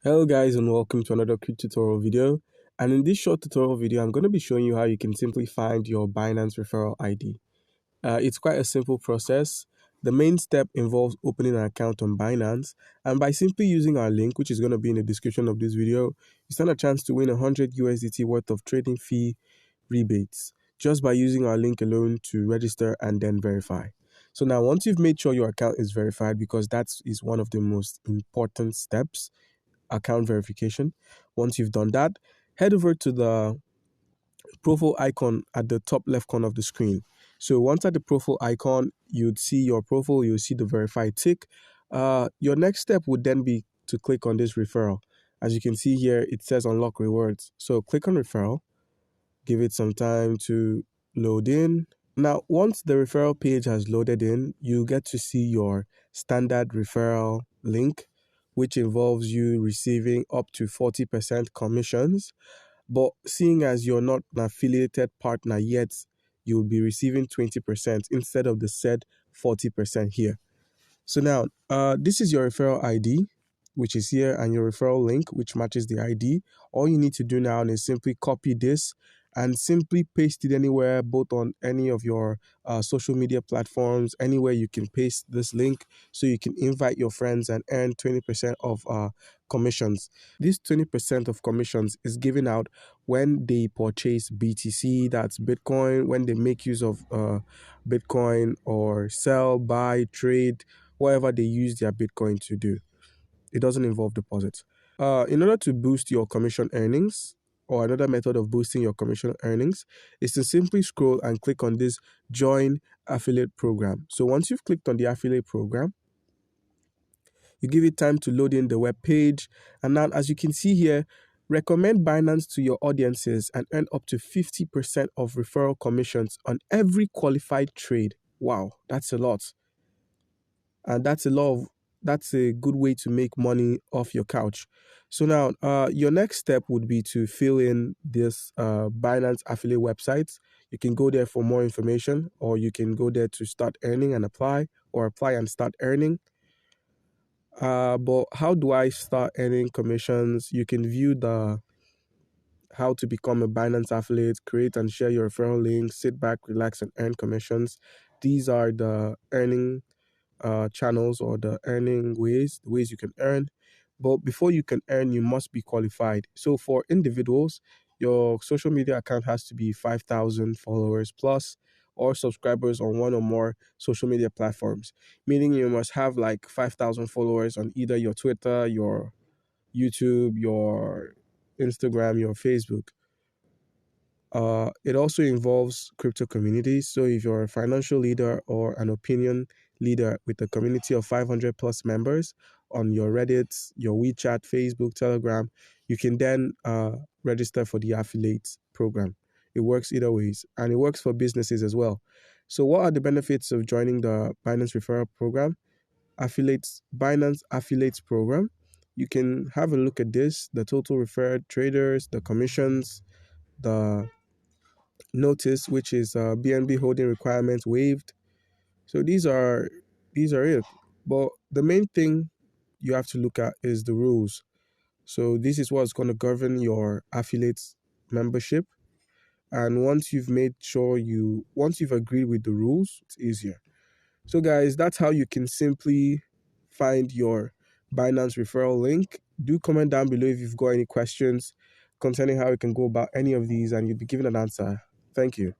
Hello guys, and welcome to another quick tutorial video. And in this short tutorial video, I'm going to be showing you how you can simply find your Binance Referral ID. It's quite a simple process. The main step involves opening an account on Binance, and by simply using our link, which is going to be in the description of this video, you stand a chance to win 100 USDT worth of trading fee rebates just by using our link alone to register and then verify. So now once you've made sure your account is verified, because that is one of the most important steps, account verification. Once you've done that, head over to the profile icon at the top left corner of the screen. So once at the profile icon, you'd see your profile, you'll see the verified tick. Your next step would then be to click on this referral. As you can see here, it says unlock rewards. So click on referral, give it some time to load in. Now, once the referral page has loaded in, you get to see your standard referral link, which involves you receiving up to 40% commissions. But seeing as you're not an affiliated partner yet, you'll be receiving 20% instead of the said 40% here. So now, this is your referral ID, which is here, and your referral link, which matches the ID. All you need to do now is simply copy this and simply paste it anywhere, both on any of your social media platforms, anywhere you can paste this link so you can invite your friends and earn 20% of commissions. This 20% of commissions is given out when they purchase BTC, that's Bitcoin, when they make use of Bitcoin, or sell, buy, trade, whatever they use their Bitcoin to do. It doesn't involve deposits. In order to boost your commission earnings, or another method of boosting your commission earnings, is to simply scroll and click on this Join Affiliate Program. So once you've clicked on the affiliate program, you give it time to load in the web page. And now, as you can see here, recommend Binance to your audiences and earn up to 50% of referral commissions on every qualified trade. Wow, that's a lot. And that's a good way to make money off your couch. So now your next step would be to fill in this Binance affiliate website. You can go there for more information, or you can go there to start earning and apply, or apply and start earning. But how do I start earning commissions? You can view the how to become a Binance affiliate, create and share your referral links, sit back, relax, and earn commissions. These are the earning channels, or the earning ways, the ways you can earn. But before you can earn, you must be qualified. So for individuals, your social media account has to be 5,000 followers plus, or subscribers on one or more social media platforms, meaning you must have like 5,000 followers on either your Twitter, your YouTube, your Instagram, your Facebook. It also involves crypto communities. So if you're a financial leader or an opinion leader with a community of 500 plus members on your Reddit, your WeChat, Facebook, Telegram, you can then register for the affiliate program. It works either ways, and it works for businesses as well. So what are the benefits of joining the Binance Referral Program? Binance Affiliates Program. You can have a look at this, the total referred traders, the commissions, the notice, which is BNB holding requirements waived. So these are it. But the main thing you have to look at is the rules. So this is what's going to govern your affiliates membership. And once you've agreed with the rules, it's easier. So guys, that's how you can simply find your Binance referral link. Do comment down below if you've got any questions concerning how you can go about any of these, and you'll be given an answer. Thank you.